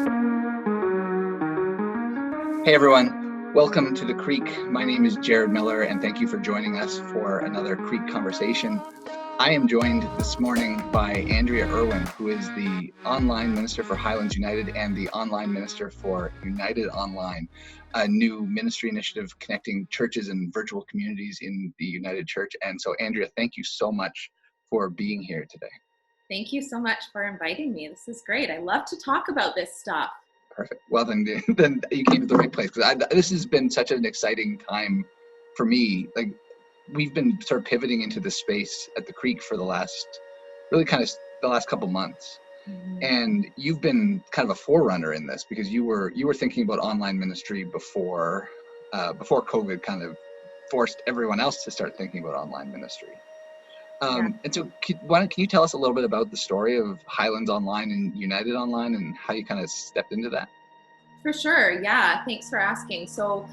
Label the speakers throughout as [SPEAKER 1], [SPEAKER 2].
[SPEAKER 1] Hey everyone, welcome to the Creek. My name is Jared Miller and thank you for joining us for another Creek Conversation. I am joined this morning by Andria Irwin, who is the online minister for Highlands United and the online minister for United Online, a new ministry initiative connecting churches and virtual communities in the United Church. And so Andria, thank you so much for being here today.
[SPEAKER 2] Thank you so much for inviting me. This is great. I love to talk about this stuff.
[SPEAKER 1] Perfect. Well, then you came to the right place, because this has been such an exciting time for me. Like, we've been sort of pivoting into this space at the Creek for the last couple months. Mm-hmm. And you've been kind of a forerunner in this, because you were thinking about online ministry before COVID kind of forced everyone else to start thinking about online ministry. And so can you tell us a little bit about the story of Highlands Online and United Online and how you kind of stepped into that?
[SPEAKER 2] For sure. Yeah. Thanks for asking. So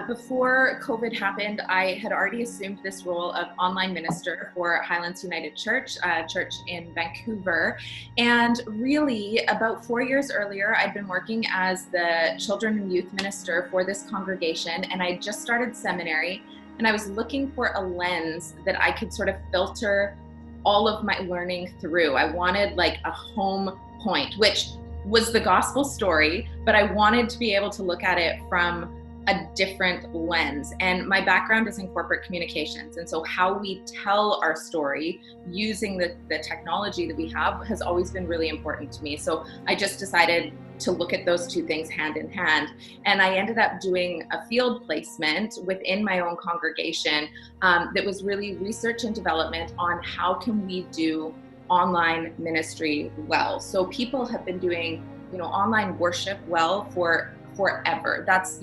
[SPEAKER 2] before COVID happened, I had already assumed this role of online minister for Highlands United Church, a church in Vancouver. And really, about 4 years earlier, I'd been working as the children and youth minister for this congregation, and I just started seminary. And I was looking for a lens that I could sort of filter all of my learning through. I wanted like a home point, which was the gospel story, but I wanted to be able to look at it from a different lens. And my background is in corporate communications. And so how we tell our story using the technology that we have has always been really important to me. So I just decided to look at those two things hand in hand. And I ended up doing a field placement within my own congregation that was really research and development on how can we do online ministry well. So people have been doing, online worship well for forever. That's,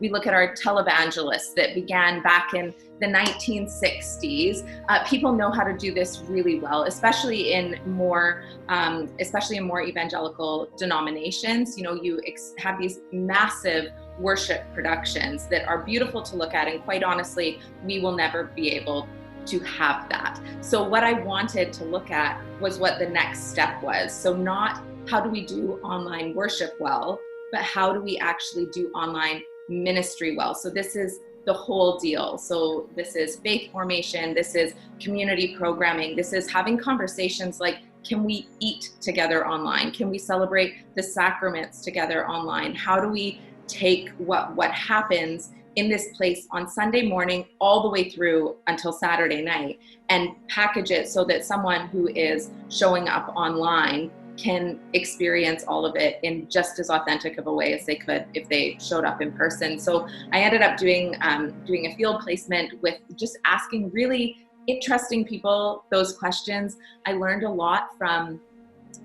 [SPEAKER 2] we look at our televangelists that began back in the 1960s. People know how to do this really well, especially in more evangelical denominations. You have these massive worship productions that are beautiful to look at, and quite honestly, we will never be able to have that. So what I wanted to look at was what the next step was. So not how do we do online worship well, but how do we actually do online ministry well? So this is the whole deal. So this is faith formation, this is community programming, this is having conversations like, can we eat together online? Can we celebrate the sacraments together online? How do we take what happens in this place on Sunday morning all the way through until Saturday night and package it so that someone who is showing up online can experience all of it in just as authentic of a way as they could if they showed up in person. So I ended up doing a field placement with just asking really interesting people those questions. I learned a lot from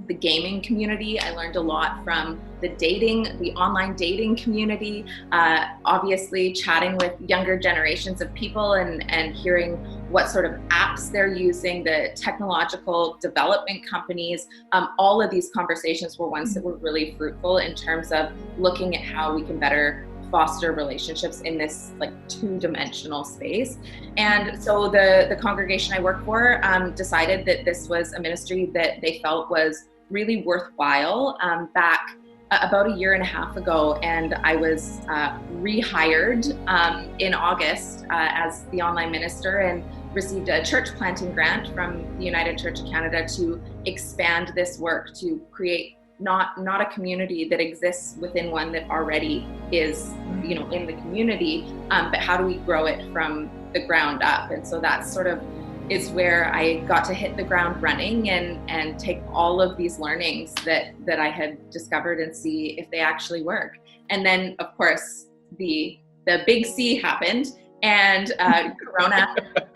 [SPEAKER 2] the gaming community. I learned a lot from the online dating community, obviously chatting with younger generations of people and hearing what sort of apps they're using, the technological development companies. All of these conversations were ones that were really fruitful in terms of looking at how we can better foster relationships in this like two-dimensional space. And so the congregation I work for decided that this was a ministry that they felt was really worthwhile back about a year and a half ago. And I was rehired in August as the online minister and received a church planting grant from the United Church of Canada to expand this work, to create not a community that exists within one that already is, in the community, but how do we grow it from the ground up? And so that sort of is where I got to hit the ground running and take all of these learnings that I had discovered and see if they actually work. And then, of course, the big C happened, and Corona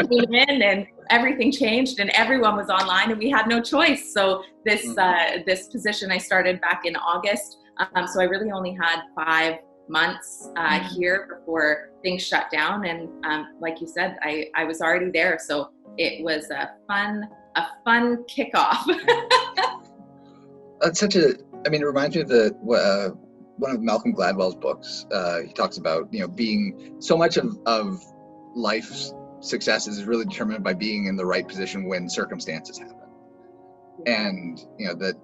[SPEAKER 2] came in and everything changed and everyone was online and we had no choice. So this position I started back in August. So I really only had 5 months here before things shut down. And like you said, I was already there. So it was a fun kickoff.
[SPEAKER 1] That's it reminds me of one of Malcolm Gladwell's books. He talks about, being so much of life's success is really determined by being in the right position when circumstances happen. And that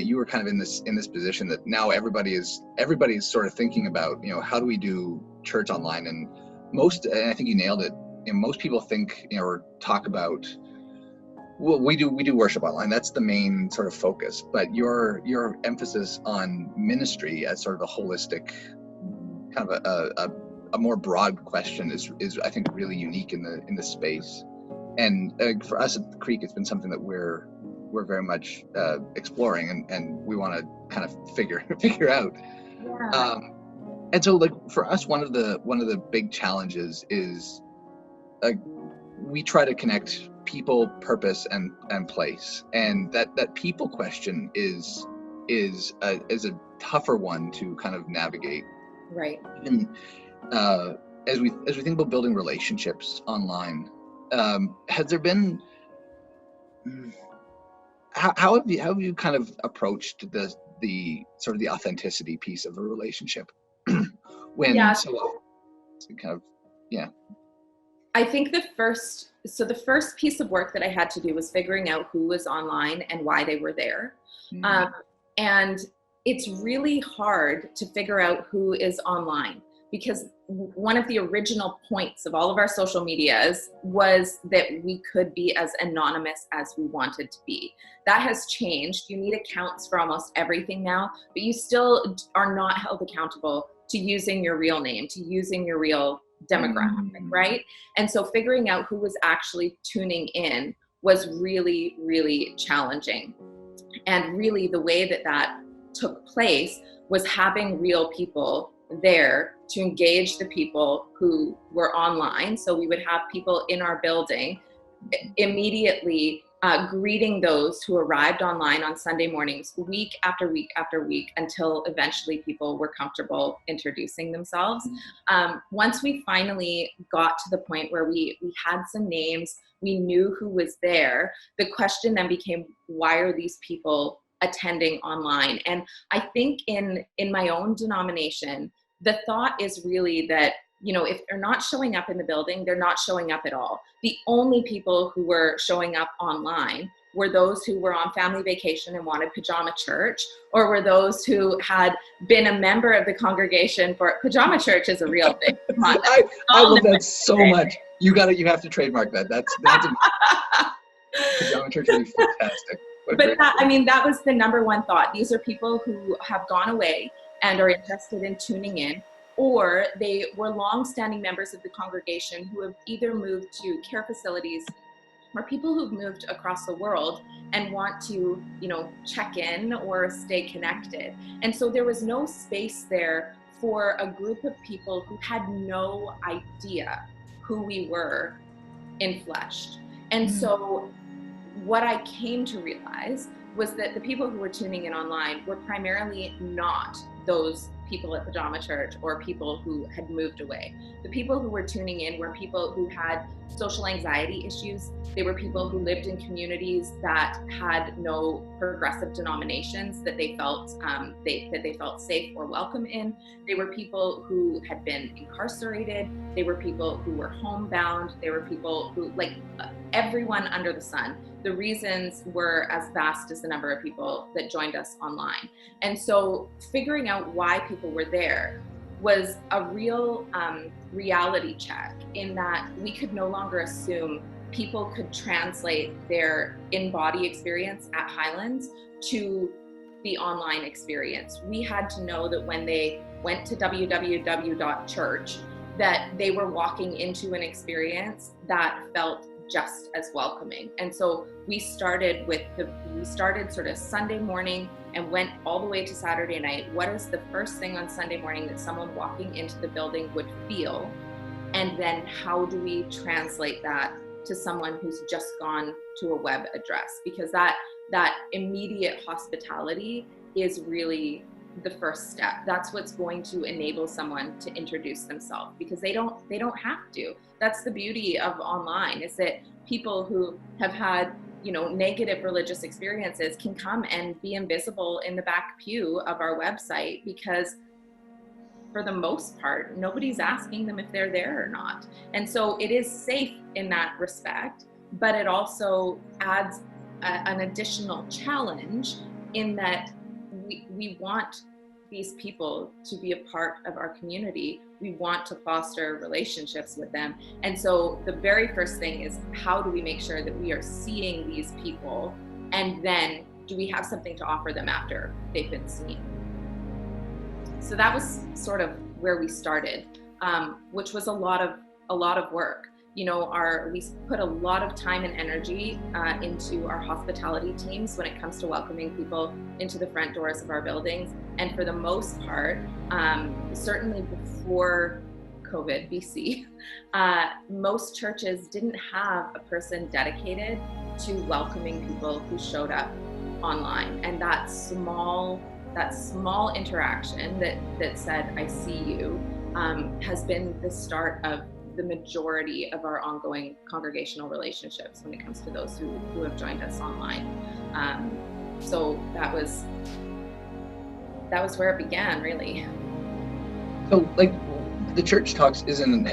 [SPEAKER 1] you were kind of in this position that now everybody's sort of thinking about, how do we do church online? And I think you nailed it. Most people think, or talk about, well, we do worship online. That's the main sort of focus. But your emphasis on ministry as sort of a holistic, kind of a more broad question is I think really unique in the space. And for us at the Creek, it's been something that we're very much exploring, and we want to kind of figure out.
[SPEAKER 2] Yeah.
[SPEAKER 1] And so, like, for us, one of the big challenges is we try to connect people, purpose, and place, and that people question is a tougher one to kind of navigate.
[SPEAKER 2] Right.
[SPEAKER 1] And as we think about building relationships online, has there been how have you kind of approached the sort of the authenticity piece of a relationship when
[SPEAKER 2] I think the first piece of work that I had to do was figuring out who was online and why they were there. And it's really hard to figure out who is online, because one of the original points of all of our social medias was that we could be as anonymous as we wanted to be. That has changed. You need accounts for almost everything now, but you still are not held accountable to using your real name, to using your real demographic, right? And so figuring out who was actually tuning in was really, really challenging. And really the way that took place was having real people there to engage the people who were online. So we would have people in our building immediately greeting those who arrived online on Sunday mornings, week after week after week, until eventually people were comfortable introducing themselves. Once we finally got to the point where we had some names, we knew who was there, the question then became, why are these people attending online? And I think in my own denomination, the thought is really that, if they're not showing up in the building, they're not showing up at all. The only people who were showing up online were those who were on family vacation and wanted pajama church, or were those who had been a member of the congregation for pajama church is a real thing.
[SPEAKER 1] I love that so much. You have to trademark that. That's pajama church would be fantastic.
[SPEAKER 2] But that was the number one thought. These are people who have gone away and are interested in tuning in, or they were long-standing members of the congregation who have either moved to care facilities, or people who've moved across the world and want to, check in or stay connected. And so there was no space there for a group of people who had no idea who we were in flesh. And so what I came to realize was that the people who were tuning in online were primarily not those people at pajama church or people who had moved away. The people who were tuning in were people who had social anxiety issues. They were people who lived in communities that had no progressive denominations that they felt they felt safe or welcome in. They were people who had been incarcerated. They were people who were homebound. They were people who, everyone under the sun. The reasons were as vast as the number of people that joined us online. And so figuring out why people were there was a real reality check, in that we could no longer assume people could translate their in-body experience at Highlands to the online experience. We had to know that when they went to www.church, that they were walking into an experience that felt just as welcoming. And so we started sort of Sunday morning and went all the way to Saturday night. What is the first thing on Sunday morning that someone walking into the building would feel? And then how do we translate that to someone who's just gone to a web address? Because that immediate hospitality is really the first step. That's what's going to enable someone to introduce themselves, because they don't have to. That's the beauty of online, is that people who have had negative religious experiences can come and be invisible in the back pew of our website, because for the most part, nobody's asking them if they're there or not. And so it is safe in that respect, but it also adds an additional challenge in that we want these people to be a part of our community. We want to foster relationships with them. And so the very first thing is, how do we make sure that we are seeing these people, and then do we have something to offer them after they've been seen? So that was sort of where we started, which was a lot of work. You know, we put a lot of time and energy into our hospitality teams when it comes to welcoming people into the front doors of our buildings. And for the most part, certainly before COVID BC, most churches didn't have a person dedicated to welcoming people who showed up online. And that small interaction that said, "I see you," has been the start of the majority of our ongoing congregational relationships when it comes to those who have joined us online. So that was where it began, really.
[SPEAKER 1] So, like, the church talks isn't,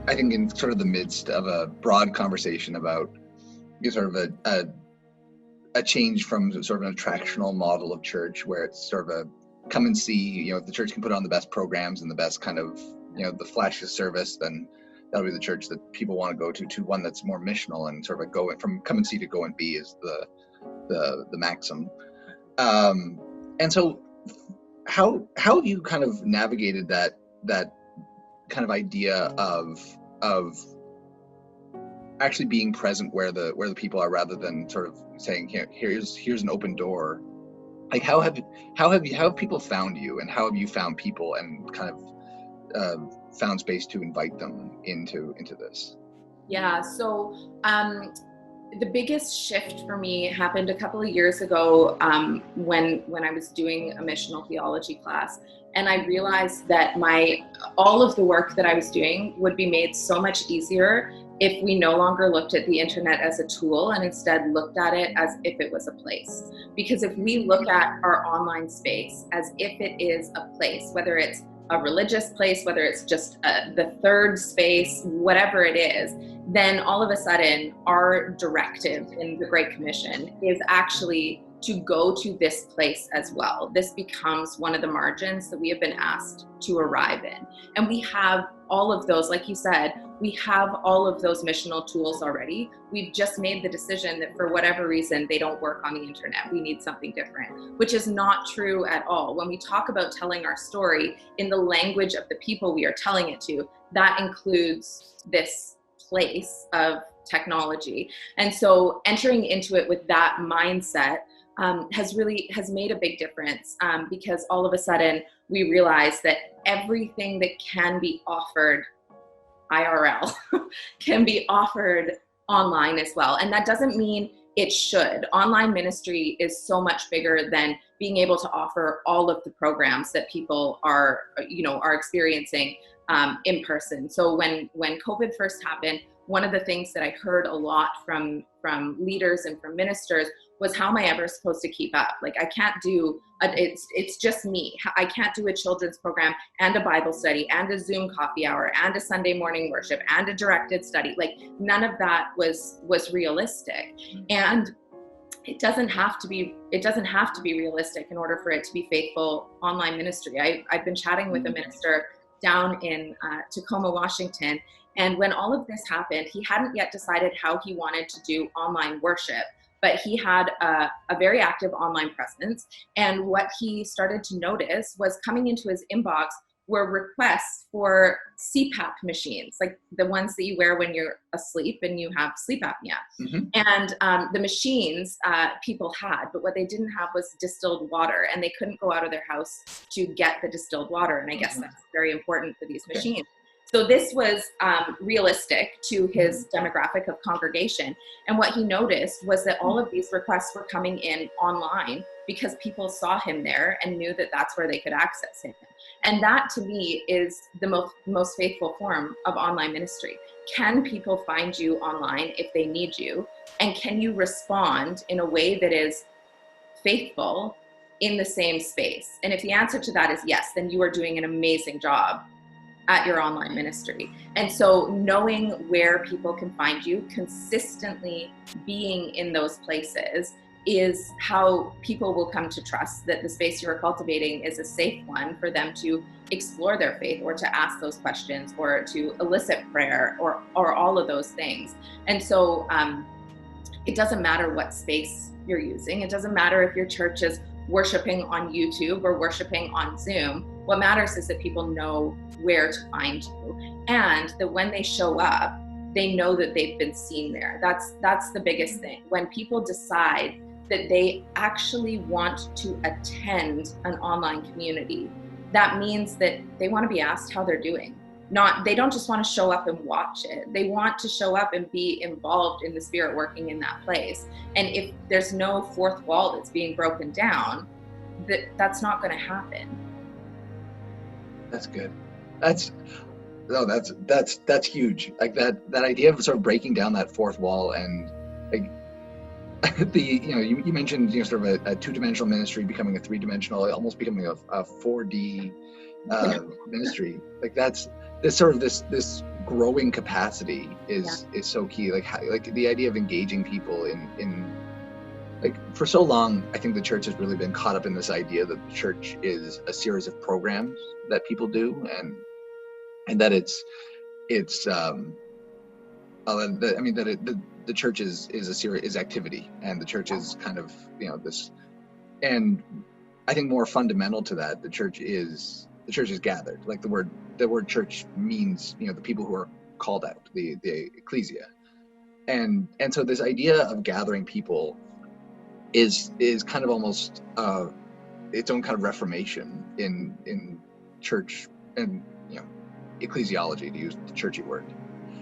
[SPEAKER 1] I think, in sort of the midst of a broad conversation about sort of a change from sort of an attractional model of church, where it's sort of a come and see, you know, if the church can put on the best programs and the best kind of, you know, the flashiest service, then that'll be the church that people want to go to one that's more missional and sort of a go from come and see to go and be is the maxim. And so how have you kind of navigated that kind of idea of actually being present where the people are, rather than sort of saying, here's an open door? Like, how have people found you, and how have you found people and kind of found space to invite them into this?
[SPEAKER 2] Yeah, so the biggest shift for me happened a couple of years ago when I was doing a missional theology class, and I realized that all of the work that I was doing would be made so much easier if we no longer looked at the internet as a tool and instead looked at it as if it was a place. Because if we look at our online space as if it is a place, whether it's a religious place, whether it's just the third space, whatever it is, then all of a sudden our directive in the Great Commission is actually to go to this place as well. This becomes one of the margins that we have been asked to arrive in. And we have all of those, like you said, we have all of those missional tools already. We've just made the decision that for whatever reason, they don't work on the internet. We need something different, which is not true at all. When we talk about telling our story in the language of the people we are telling it to, that includes this place of technology. And so entering into it with that mindset has made a big difference, because all of a sudden we realize that everything that can be offered IRL can be offered online as well. And that doesn't mean it should. Online ministry is so much bigger than being able to offer all of the programs that people are experiencing in person. So when COVID first happened, one of the things that I heard a lot from leaders and from ministers was, how am I ever supposed to keep up? Like, I can't do, it's just me. I can't do a children's program and a Bible study and a Zoom coffee hour and a Sunday morning worship and a directed study. Like, none of that was realistic. And it doesn't have to be realistic in order for it to be faithful online ministry. I've been chatting with a minister down in Tacoma, Washington. And when all of this happened, he hadn't yet decided how he wanted to do online worship, but he had a very active online presence. And what he started to notice was, coming into his inbox were requests for CPAP machines, like the ones that you wear when you're asleep and you have sleep apnea. Mm-hmm. And the machines people had, but what they didn't have was distilled water, and they couldn't go out of their house to get the distilled water. And I guess that's very important for these machines. So this was realistic to his demographic of congregation. And what he noticed was that all of these requests were coming in online because people saw him there and knew that that's where they could access him. And that, to me, is the most faithful form of online ministry. Can people find you online if they need you? And can you respond in a way that is faithful in the same space? And if the answer to that is yes, then you are doing an amazing job at your online ministry. And so knowing where people can find you, consistently being in those places, is how people will come to trust that the space you're cultivating is a safe one for them to explore their faith, or to ask those questions, or to elicit prayer, or all of those things. And so it doesn't matter what space you're using. It doesn't matter if your church is worshiping on YouTube or worshiping on Zoom. What matters is that people know where to find you, and that when they show up, they know that they've been seen there. That's the biggest thing. When people decide that they actually want to attend an online community, that means that they want to be asked how they're doing. They don't just want to show up and watch it. They want to show up and be involved in the Spirit working in that place. And if there's no fourth wall that's being broken down, that's not going to happen.
[SPEAKER 1] That's good. That's huge. Like that idea of sort of breaking down that fourth wall, and like you mentioned sort of a two-dimensional ministry becoming a three-dimensional, almost becoming a 4D ministry. Like that's this growing capacity is so key. Like the idea of engaging people in like, for so long, I think the church has really been caught up in this idea that the church is a series of programs that people do, and that the church is activity, and the church is kind of this. And I think more fundamental to that, the church is gathered. Like the word church means the people who are called out, the ecclesia, and so this idea of gathering people is kind of almost its own kind of reformation in church and ecclesiology, to use the churchy word.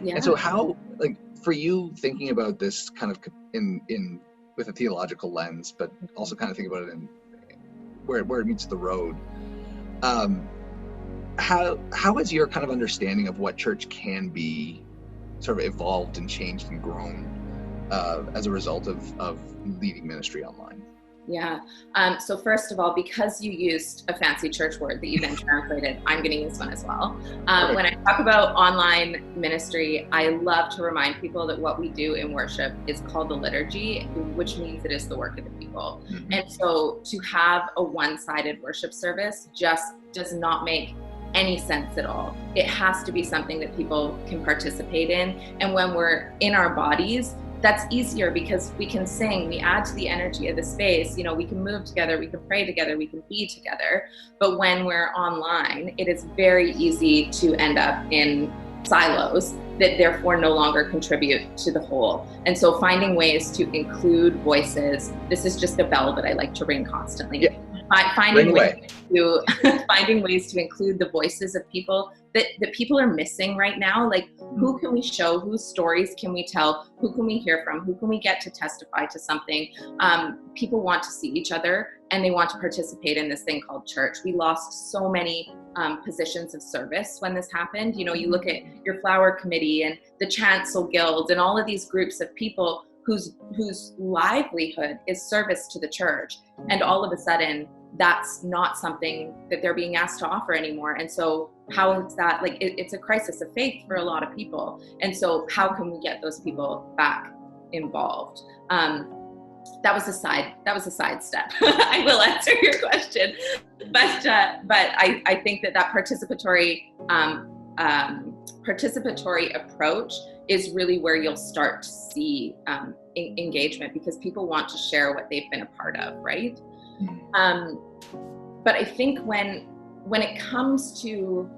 [SPEAKER 1] And so how, like, for you, thinking about this kind of in with a theological lens, but also kind of think about it in where it meets the road, how has your kind of understanding of what church can be sort of evolved and changed and grown as a result of leading ministry online?
[SPEAKER 2] Yeah. So first of all, because you used a fancy church word that you then translated, I'm going to use one as well. When I talk about online ministry, I love to remind people that what we do in worship is called the liturgy, which means it is the work of the people. Mm-hmm. And so to have a one-sided worship service just does not make any sense at all. It has to be something that people can participate in. And when we're in our bodies, that's easier because we can sing, we add to the energy of the space, we can move together, we can pray together, we can be together. But when we're online, it is very easy to end up in silos that therefore no longer contribute to the whole. And so finding ways to include voices, this is just a bell that I like to ring constantly. Yeah. Finding ways to include the voices of people that people are missing right now. Like, who can we show? Whose stories can we tell? Who can we hear from? Who can we get to testify to something? People want to see each other, and they want to participate in this thing called church. We lost so many positions of service when this happened. You look at your flower committee and the chancel guild and all of these groups of people whose livelihood is service to the church. And all of a sudden, that's not something that they're being asked to offer anymore. And so how is that, like, it's a crisis of faith for a lot of people. And so how can we get those people back involved? That was a side step. I will answer your question, but I think that participatory approach is really where you'll start to see engagement, because people want to share what they've been a part of, right? But I think when it comes to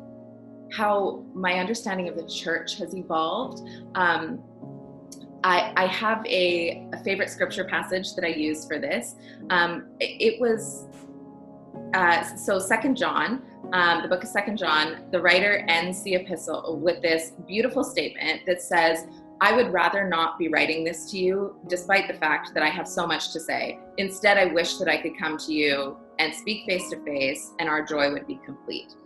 [SPEAKER 2] how my understanding of the church has evolved, I have a favorite scripture passage that I use for this. It was so 2 John, the book of 2 John, the writer ends the epistle with this beautiful statement that says, "I would rather not be writing this to you, despite the fact that I have so much to say. Instead, I wish that I could come to you and speak face to face, and our joy would be complete."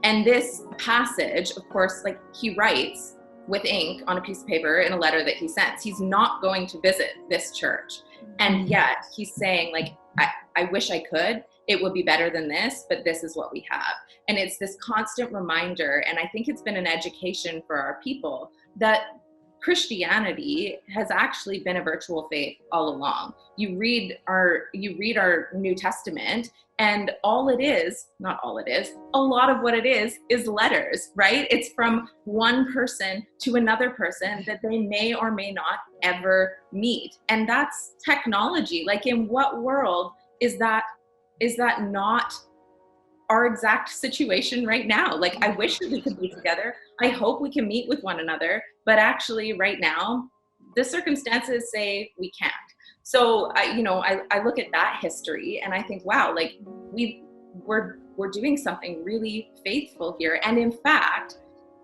[SPEAKER 2] And this passage, of course, like, he writes with ink on a piece of paper in a letter that he sends. He's not going to visit this church. And yet he's saying, like, I wish I could. it would be better than this, but this is what we have. And it's this constant reminder, and I think it's been an education for our people, that Christianity has actually been a virtual faith all along. You read our New Testament, and all it is, not all it is, a lot of what it is letters, right? It's from one person to another person that they may or may not ever meet. And that's technology. Like, in what world is that not our exact situation right now? Like, I wish that we could be together. I hope we can meet with one another, but actually right now, the circumstances say we can't. So I look at that history and I think, wow, like we're doing something really faithful here. And in fact,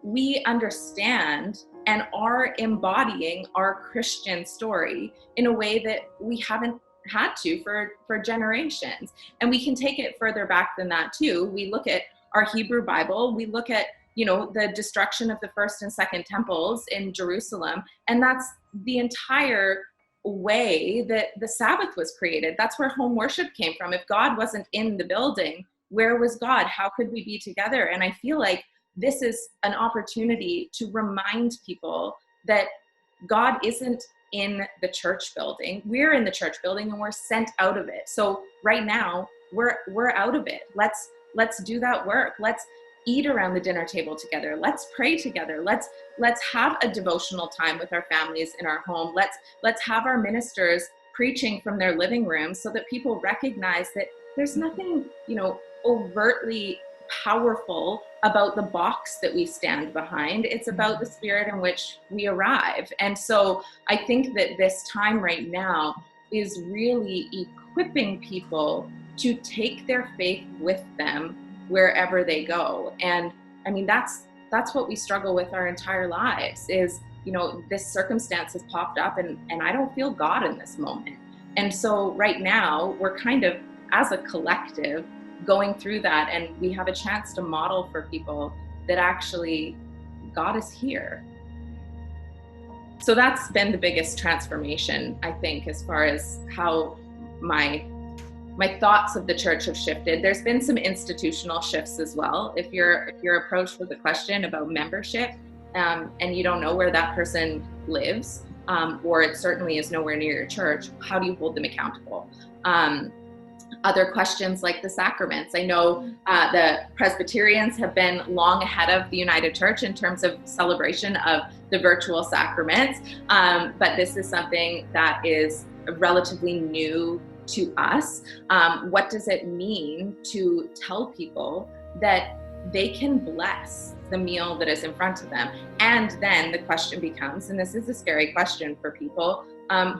[SPEAKER 2] we understand and are embodying our Christian story in a way that we haven't had to for generations. And we can take it further back than that too. We look at our Hebrew Bible, we look at, the destruction of the first and second temples in Jerusalem, and that's the entire way that the Sabbath was created. That's where home worship came from. If God wasn't in the building, where was God? How could we be together? And I feel like this is an opportunity to remind people that God isn't in the church building. We're in the church building and we're sent out of it. So right now we're out of it. Let's do that work. Let's eat around the dinner table together. Let's pray together. Let's have a devotional time with our families in our home. Let's have our ministers preaching from their living rooms so that people recognize that there's nothing, overtly powerful about the box that we stand behind. It's about the spirit in which we arrive. And so I think that this time right now is really equipping people to take their faith with them wherever they go. And I mean, that's what we struggle with our entire lives is, this circumstance has popped up and I don't feel God in this moment. And so right now we're kind of, as a collective, going through that, and we have a chance to model for people that actually God is here. So that's been the biggest transformation, I think, as far as how my thoughts of the church have shifted. There's been some institutional shifts as well. If you're approached with a question about membership, and you don't know where that person lives, or it certainly is nowhere near your church, how do you hold them accountable? Other questions like the sacraments. I know the Presbyterians have been long ahead of the United Church in terms of celebration of the virtual sacraments, but this is something that is relatively new to us. What does it mean to tell people that they can bless the meal that is in front of them? And then the question becomes, and this is a scary question for people,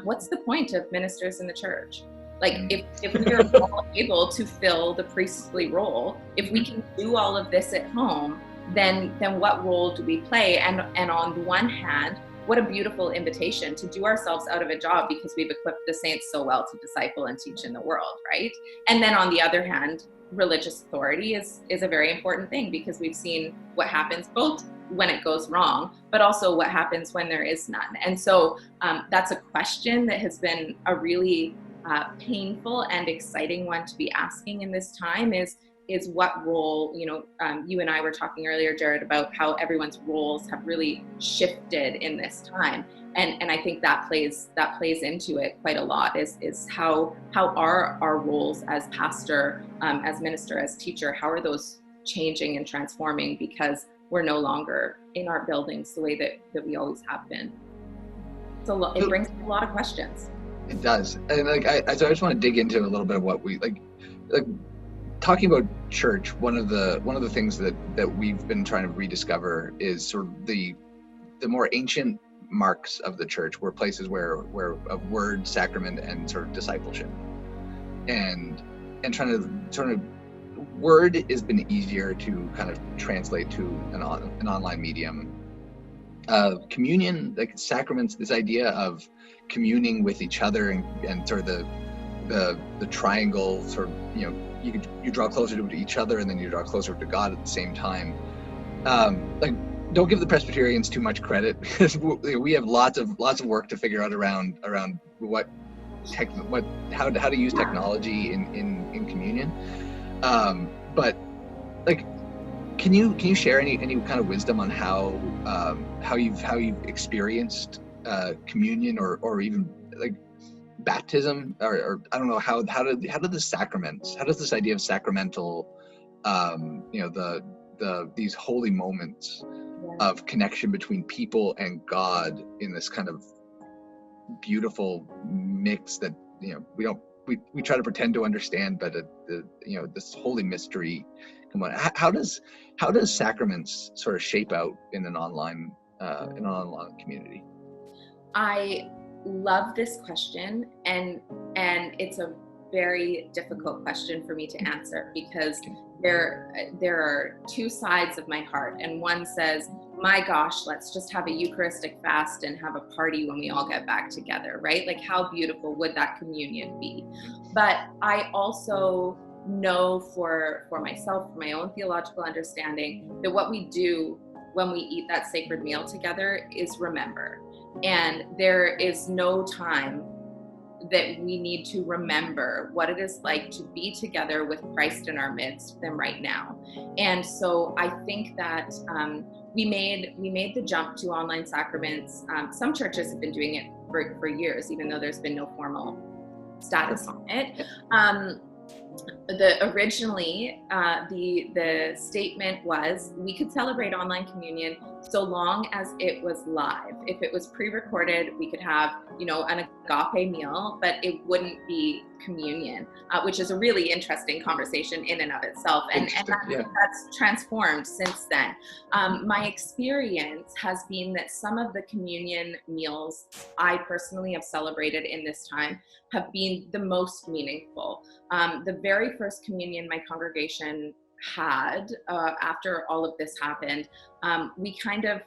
[SPEAKER 2] what's the point of ministers in the church? Like, if we are all able to fill the priestly role, if we can do all of this at home, then what role do we play? And on the one hand, what a beautiful invitation to do ourselves out of a job because we've equipped the saints so well to disciple and teach in the world, right? And then on the other hand, religious authority is a very important thing because we've seen what happens both when it goes wrong, but also what happens when there is none. And so that's a question that has been a really painful and exciting one to be asking in this time is what role, you and I were talking earlier, Jared, about how everyone's roles have really shifted in this time. And I think that plays into it quite a lot is how are our roles as pastor, as minister, as teacher, how are those changing and transforming because we're no longer in our buildings the way that we always have been. So it brings a lot of questions.
[SPEAKER 1] It does. And I just want to dig into a little bit of what we like talking about church. One of the things that we've been trying to rediscover is sort of the more ancient marks of the church were places where of word, sacrament, and sort of discipleship, and trying to word has been easier to kind of translate to an online medium. Communion, like sacraments, this idea of communing with each other and sort of the triangle, sort of, you draw closer to each other and then you draw closer to God at the same time. Don't give the Presbyterians too much credit because we have lots of work to figure out around what how to use technology in communion. But like, can you share any kind of wisdom on how you've experienced communion or even like baptism, or I don't know, how do the sacraments, how does this idea of sacramental, these holy moments of connection between people and God in this kind of beautiful mix that we try to pretend to understand, but this holy mystery. Come on, how does sacraments sort of shape out in an online community?
[SPEAKER 2] I love this question, and it's a very difficult question for me to answer, because there are two sides of my heart, and one says, my gosh, let's just have a Eucharistic fast and have a party when we all get back together, right? Like, how beautiful would that communion be? But I also know for myself, for my own theological understanding, that what we do when we eat that sacred meal together is remember. And there is no time that we need to remember what it is like to be together with Christ in our midst than right now. And so I think that we made the jump to online sacraments. Some churches have been doing it for years, even though there's been no formal status on it. Originally, the statement was we could celebrate online communion so long as it was live. If it was pre-recorded, we could have, an agape meal, but it wouldn't be communion, which is a really interesting conversation in and of itself. And that's transformed since then. My experience has been that some of the communion meals I personally have celebrated in this time have been the most meaningful. The very first communion my congregation had after all of this happened, we kind of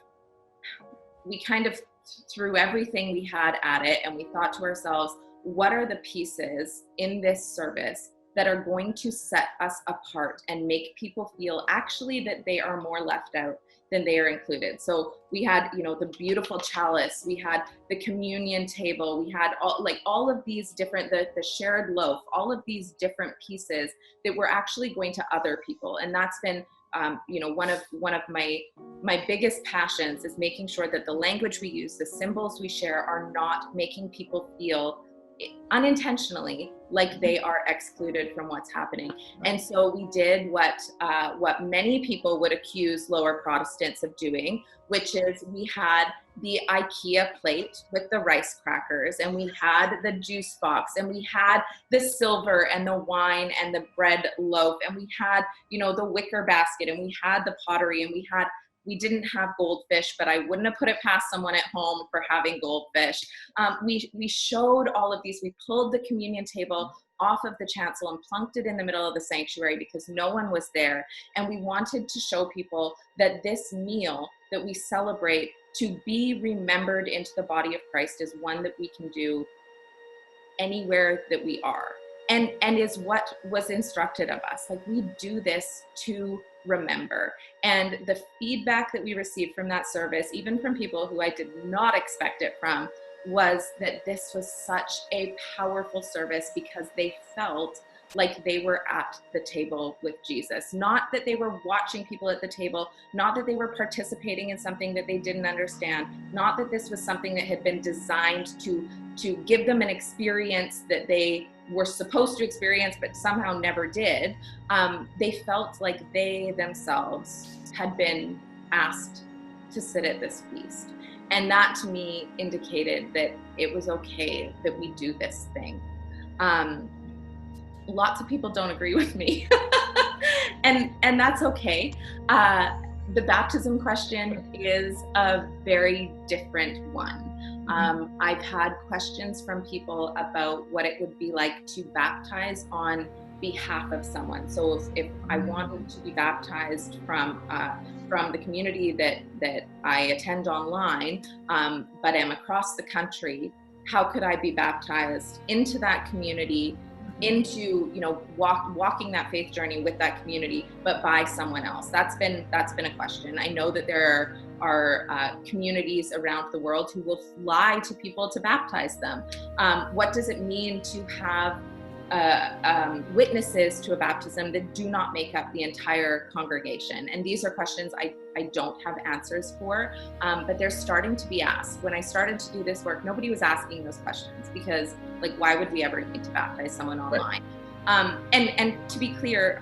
[SPEAKER 2] threw everything we had at it, and we thought to ourselves, what are the pieces in this service that are going to set us apart and make people feel actually that they are more left out than they are included? So we had, the beautiful chalice, we had the communion table, we had all of these different, the shared loaf, all of these different pieces that were actually going to other people. And that's been one of my biggest passions, is making sure that the language we use, the symbols we share, are not making people feel unintentionally like they are excluded from what's happening. And so we did what many people would accuse lower Protestants of doing, which is we had the IKEA plate with the rice crackers, and we had the juice box, and we had the silver and the wine and the bread loaf, and we had, the wicker basket, and we had the pottery, and we didn't have goldfish, but I wouldn't have put it past someone at home for having goldfish. We showed all of these. We pulled the communion table off of the chancel and plunked it in the middle of the sanctuary because no one was there. And we wanted to show people that this meal that we celebrate to be remembered into the body of Christ is one that we can do anywhere that we are. And is what was instructed of us. Like, we do this to remember. And the feedback that we received from that service, even from people who I did not expect it from, was that this was such a powerful service because they felt like they were at the table with Jesus. Not that they were watching people at the table, not that they were participating in something that they didn't understand, not that this was something that had been designed to give them an experience that they were supposed to experience but somehow never did. They felt like they themselves had been asked to sit at this feast. And that to me indicated that it was okay that we do this thing. Lots of people don't agree with me and that's okay. The baptism question is a very different one. I've had questions from people about what it would be like to baptize on behalf of someone. So if I wanted to be baptized from the community that I attend online, but am across the country, how could I be baptized into that community, into walking that faith journey with that community, but by someone else? That's been a question. I know that there communities around the world who will fly to people to baptize them? What does it mean to have witnesses to a baptism that do not make up the entire congregation? And these are questions I don't have answers for, but they're starting to be asked. When I started to do this work, nobody was asking those questions because, like, why would we ever need to baptize someone online? Right. And to be clear,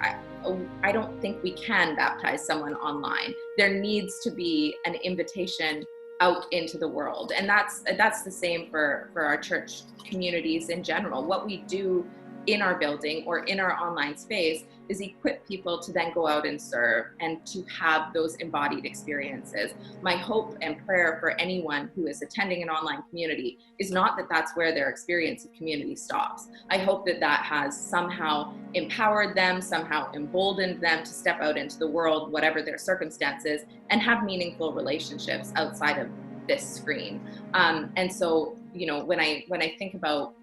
[SPEAKER 2] I don't think we can baptize someone online. There needs to be an invitation out into the world, and that's the same for our church communities in general. What we do in our building or in our online space is equip people to then go out and serve and to have those embodied experiences. My hope and prayer for anyone who is attending an online community is not that that's where their experience of community stops. I hope that that has somehow empowered them, somehow emboldened them to step out into the world, whatever their circumstances, and have meaningful relationships outside of this screen. And so, you know, when I think about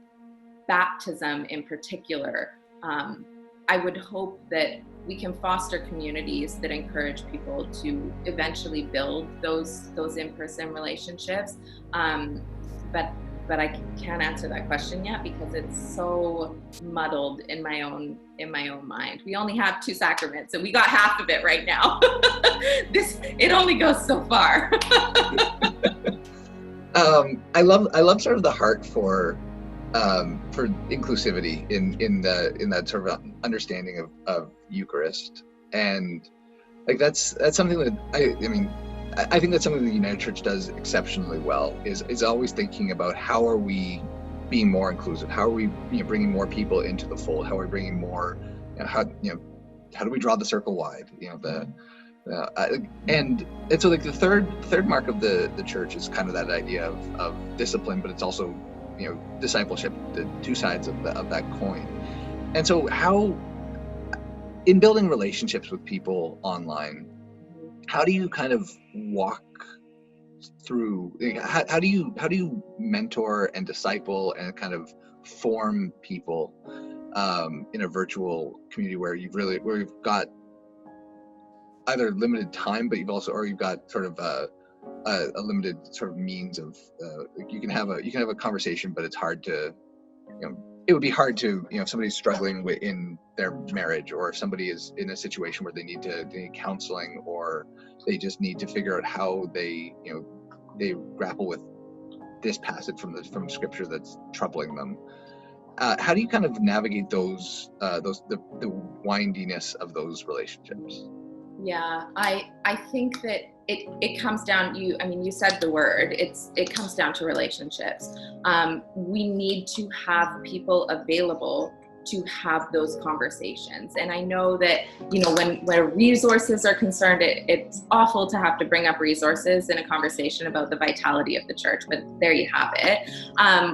[SPEAKER 2] baptism in particular, I would hope that we can foster communities that encourage people to eventually build those in-person relationships. But I can't answer that question yet because it's so muddled in my own mind. We only have 2 sacraments and we got half of it right now. It only goes so far.
[SPEAKER 1] I love sort of the heart for inclusivity in that sort of understanding of Eucharist, and like that's something that I think that's something the United Church does exceptionally well. Is always thinking about how are we being more inclusive, how are we bringing more people into the fold, how are we bringing more, how do we draw the circle wide, and so like the third mark of the church is kind of that idea of discipline, but it's also discipleship, the 2 sides of that coin. And so how, in building relationships with people online, how do you kind of walk through, how do you mentor and disciple and kind of form people in a virtual community where you've got either limited time, but you've got sort of a limited sort of means of you can have a conversation, but it's hard to, it would be hard to, if somebody's struggling in their marriage, or if somebody is in a situation where they need counseling, or they just need to figure out how they grapple with this passage from scripture that's troubling them. How do you kind of navigate the windiness of those relationships?
[SPEAKER 2] Yeah, I think that it comes down, you said the word, it comes down to relationships. We need to have people available to have those conversations. And I know that, when resources are concerned, it's awful to have to bring up resources in a conversation about the vitality of the church, but there you have it.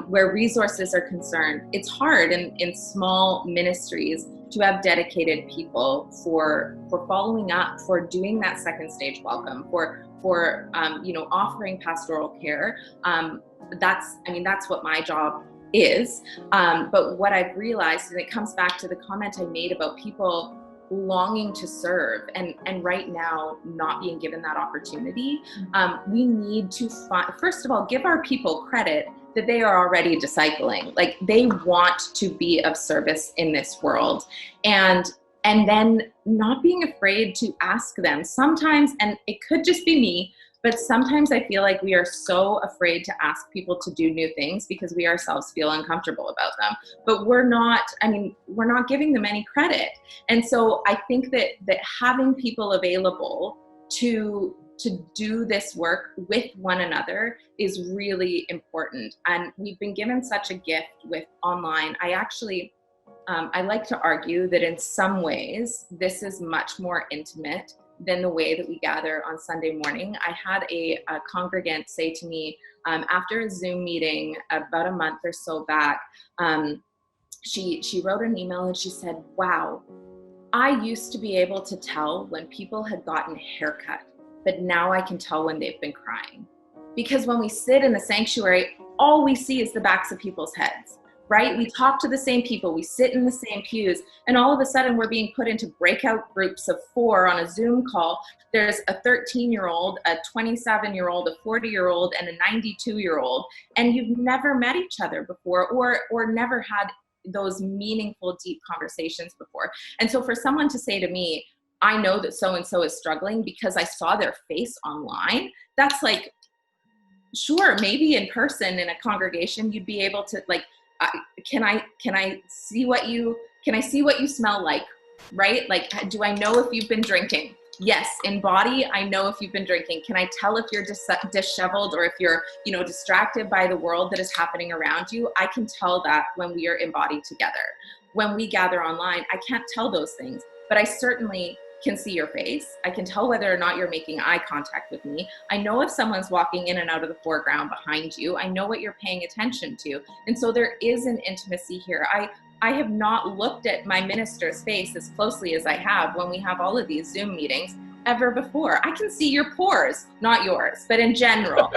[SPEAKER 2] Where resources are concerned, it's hard in small ministries to have dedicated people for following up, for doing that second stage welcome, for offering pastoral care. That's what my job is. But what I've realized, and it comes back to the comment I made about people longing to serve and right now not being given that opportunity, we need to first of all, give our people credit that they are already discipling. Like, they want to be of service in this world. And then not being afraid to ask them sometimes, and it could just be me, but sometimes I feel like we are so afraid to ask people to do new things because we ourselves feel uncomfortable about them. But we're not giving them any credit. And so I think that having people available to do this work with one another is really important. And we've been given such a gift with online. I like to argue that in some ways, this is much more intimate than the way that we gather on Sunday morning. I had a congregant say to me after a Zoom meeting about a month or so back, she wrote an email and she said, "Wow, I used to be able to tell when people had gotten a haircut, but now I can tell when they've been crying. Because when we sit in the sanctuary, all we see is the backs of people's heads. right? We talk to the same people, we sit in the same pews, and all of a sudden we're being put into breakout groups of 4 on a Zoom call. There's a 13-year-old, a 27-year-old, a 40-year-old, and a 92-year-old, and you've never met each other before, or never had those meaningful, deep conversations before. And so for someone to say to me, I know that so-and-so is struggling because I saw their face online, that's like, sure, maybe in person in a congregation, you'd be able to like, can I see what you smell like, right? Like, do I know if you've been drinking? Yes, in body, I know if you've been drinking. Can I tell if you're disheveled or if you're, distracted by the world that is happening around you? I can tell that when we are embodied together. When we gather online, I can't tell those things, but I certainly can see your face. I can tell whether or not you're making eye contact with me. I know if someone's walking in and out of the foreground behind you. I know what you're paying attention to. And so there is an intimacy here. I have not looked at my minister's face as closely as I have when we have all of these Zoom meetings ever before. I can see your pores, not yours, but in general,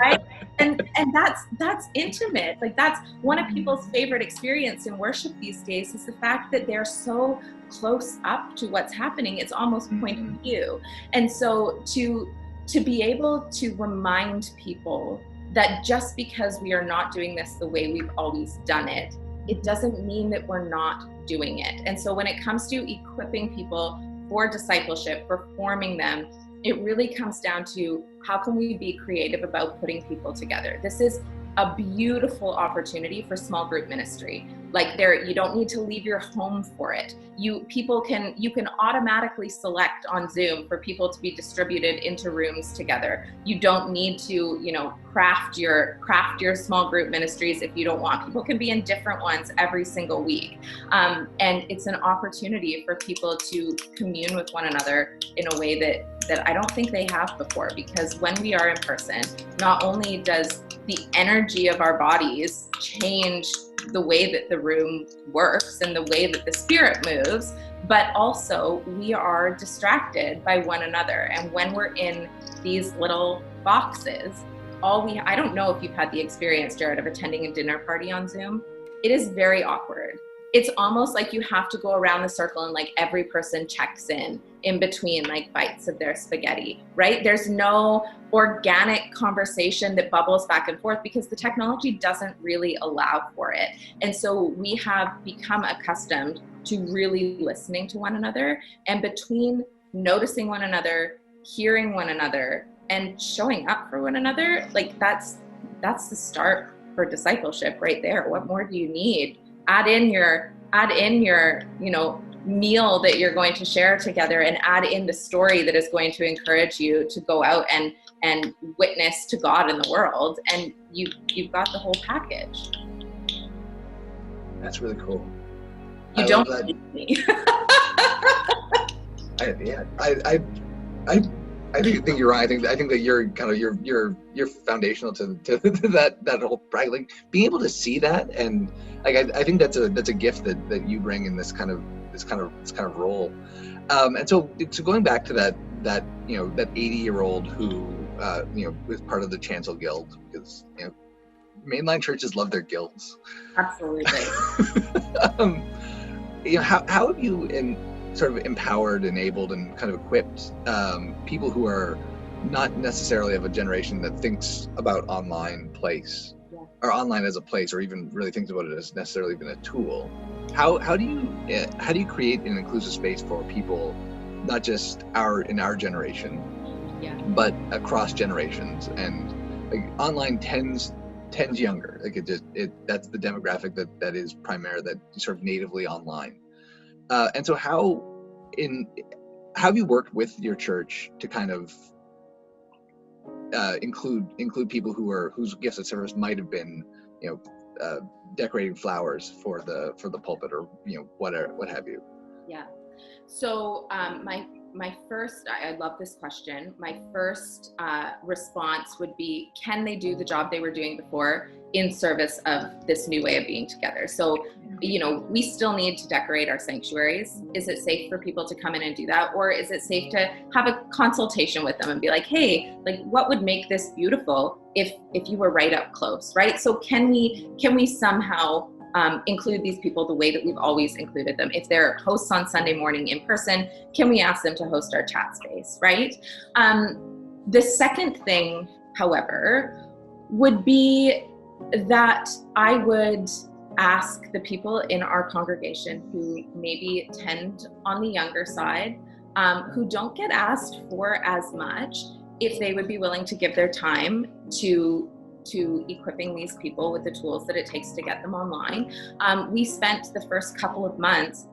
[SPEAKER 2] right? And that's intimate. Like, that's one of people's favorite experience in worship these days, is the fact that they're so close up to what's happening. It's almost point of view. And so to be able to remind people that just because we are not doing this the way we've always done it, it doesn't mean that we're not doing it. And so when it comes to equipping people for discipleship, for forming them, it really comes down to how can we be creative about putting people together. This is a beautiful opportunity for small group ministry. Like, you don't need to leave your home for it. You can automatically select on Zoom for people to be distributed into rooms together. You don't need to, craft your small group ministries if you don't want. People can be in different ones every single week. And it's an opportunity for people to commune with one another in a way that I don't think they have before, because when we are in person, not only does the energy of our bodies change the way that the room works and the way that the spirit moves, but also we are distracted by one another. And when we're in these little boxes, I don't know if you've had the experience, Jared, of attending a dinner party on Zoom. It is very awkward. It's almost like you have to go around the circle and like every person checks in between like bites of their spaghetti, right? There's no organic conversation that bubbles back and forth because the technology doesn't really allow for it. And so we have become accustomed to really listening to one another, and between noticing one another, hearing one another, and showing up for one another, like that's the start for discipleship right there. What more do you need? Add in your, meal that you're going to share together, and add in the story that is going to encourage you to go out and witness to God in the world. And you've got the whole package.
[SPEAKER 1] That's really cool.
[SPEAKER 2] You don't need me.
[SPEAKER 1] I think you're right. I think that you're kind of you're foundational to that whole practice. Like, being able to see that, and like I think that's a gift that you bring in this kind of role. And so going back to that 80-year-old who was part of the Chancel Guild, because mainline churches love their guilds.
[SPEAKER 2] Absolutely.
[SPEAKER 1] How have you sort of empowered, enabled, and kind of equipped people who are not necessarily of a generation that thinks about online or online as a place, or even really thinks about it as necessarily even a tool? How do you create an inclusive space for people, not just in our generation, but across generations? And like, online tends younger. Like, that's the demographic that is primary, that sort of natively online. And so how have you worked with your church to kind of include people whose gifts of service might have been decorating flowers for the pulpit, or what have you?
[SPEAKER 2] Yeah. So my first, I love this question. My first response would be, can they do the job they were doing before in service of this new way of being together? So, we still need to decorate our sanctuaries. Is it safe for people to come in and do that? Or is it safe to have a consultation with them and be like, hey, like, what would make this beautiful if you were right up close, right? So can we somehow include these people the way that we've always included them. If they're hosts on Sunday morning in person, can we ask them to host our chat space, right? The second thing, however, would be that I would ask the people in our congregation who maybe tend on the younger side, who don't get asked for as much, if they would be willing to give their time to equipping these people with the tools that it takes to get them online. We spent the first couple of months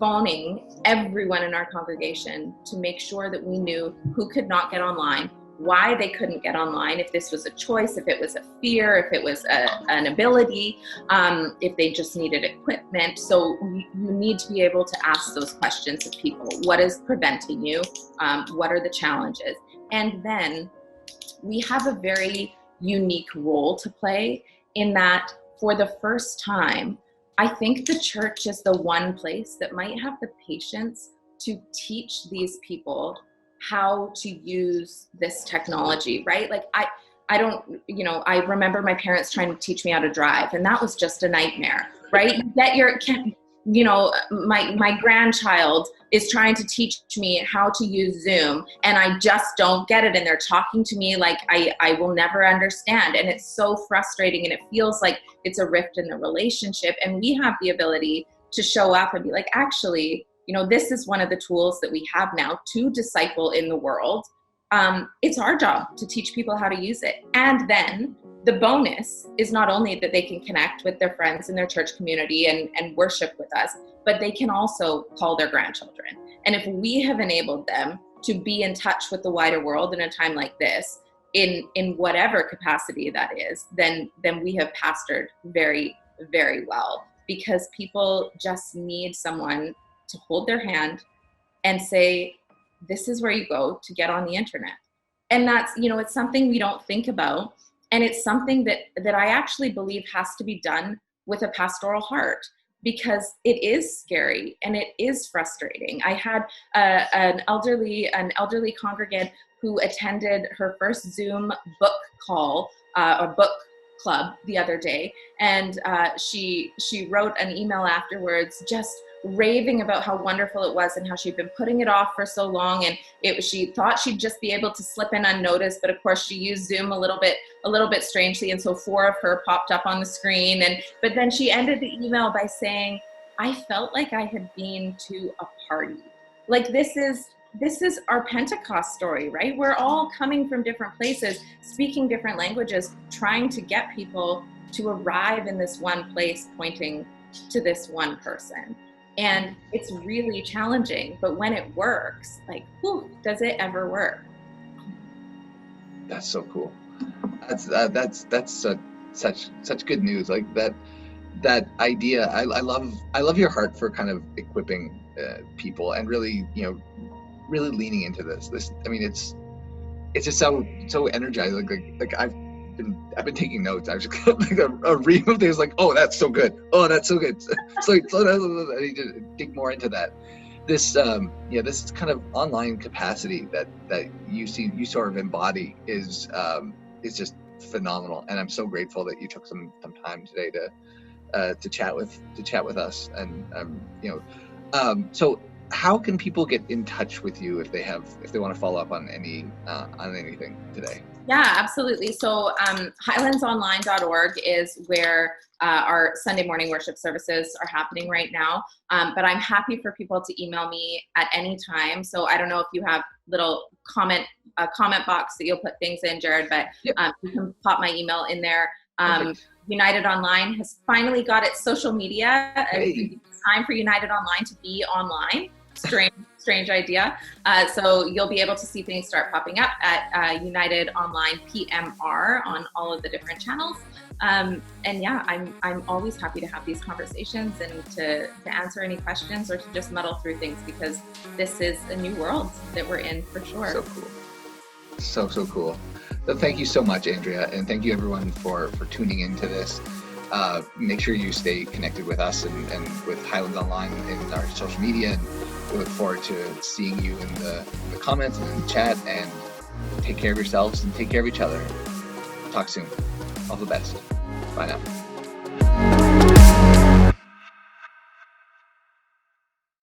[SPEAKER 2] phoning everyone in our congregation to make sure that we knew who could not get online, why they couldn't get online, if this was a choice, if it was a fear, if it was an ability, if they just needed equipment. So you need to be able to ask those questions of people. What is preventing you? What are the challenges? And then we have a very unique role to play in that for the first time, I think the church is the one place that might have the patience to teach these people how to use this technology, right? Like I don't, I remember my parents trying to teach me how to drive, and that was just a nightmare, right? My grandchild is trying to teach me how to use Zoom, and I just don't get it. And they're talking to me like I will never understand. And it's so frustrating, and it feels like it's a rift in the relationship. And we have the ability to show up and be like, actually, this is one of the tools that we have now to disciple in the world. It's our job to teach people how to use it. And then the bonus is not only that they can connect with their friends in their church community and worship with us, but they can also call their grandchildren. And if we have enabled them to be in touch with the wider world in a time like this, in whatever capacity that is, then we have pastored very, very well, because people just need someone to hold their hand and say, this is where you go to get on the internet. And that's, it's something we don't think about. And it's something that I actually believe has to be done with a pastoral heart, because it is scary and it is frustrating. I had an elderly congregant who attended her first Zoom book call, a book club the other day. And she wrote an email afterwards, just raving about how wonderful it was and how she'd been putting it off for so long, and she thought she'd just be able to slip in unnoticed, but of course she used Zoom a little bit strangely, and so 4 of her popped up on the screen. But then she ended the email by saying, I felt like I had been to a party. Like this is our Pentecost story, right? We're all coming from different places, speaking different languages, trying to get people to arrive in this one place, pointing to this one person. And it's really challenging, but when it works, like, whew, does it ever work?
[SPEAKER 1] That's so cool. That's such good news. Like that idea. I love your heart for kind of equipping people and really, really leaning into this. I mean, it's just so energizing. Like I've been taking notes. I was just like a ream of things like, oh, that's so good. Oh, that's so good. So I need to dig more into that. This this kind of online capacity that you sort of embody is just phenomenal. And I'm so grateful that you took some time today to chat with us. And so how can people get in touch with you if they want to follow up on anything today?
[SPEAKER 2] Yeah, absolutely. So highlandsonline.org is where our Sunday morning worship services are happening right now. But I'm happy for people to email me at any time. So I don't know if you have a comment box that you'll put things in, Jared, but you can pop my email in there. United Online has finally got its social media. Hey. It's time for United Online to be online. Strange idea. So you'll be able to see things start popping up at United Online PMR on all of the different channels. And yeah, I'm always happy to have these conversations and to answer any questions or to just muddle through things, because this is a new world that we're in for sure.
[SPEAKER 1] So cool. So cool. So thank you so much, Andria, and thank you everyone for tuning into this. Make sure you stay connected with us and with Highlands Online in our social media. And we look forward to seeing you in the comments and in the chat. And take care of yourselves and take care of each other. Talk soon. All the best. Bye now.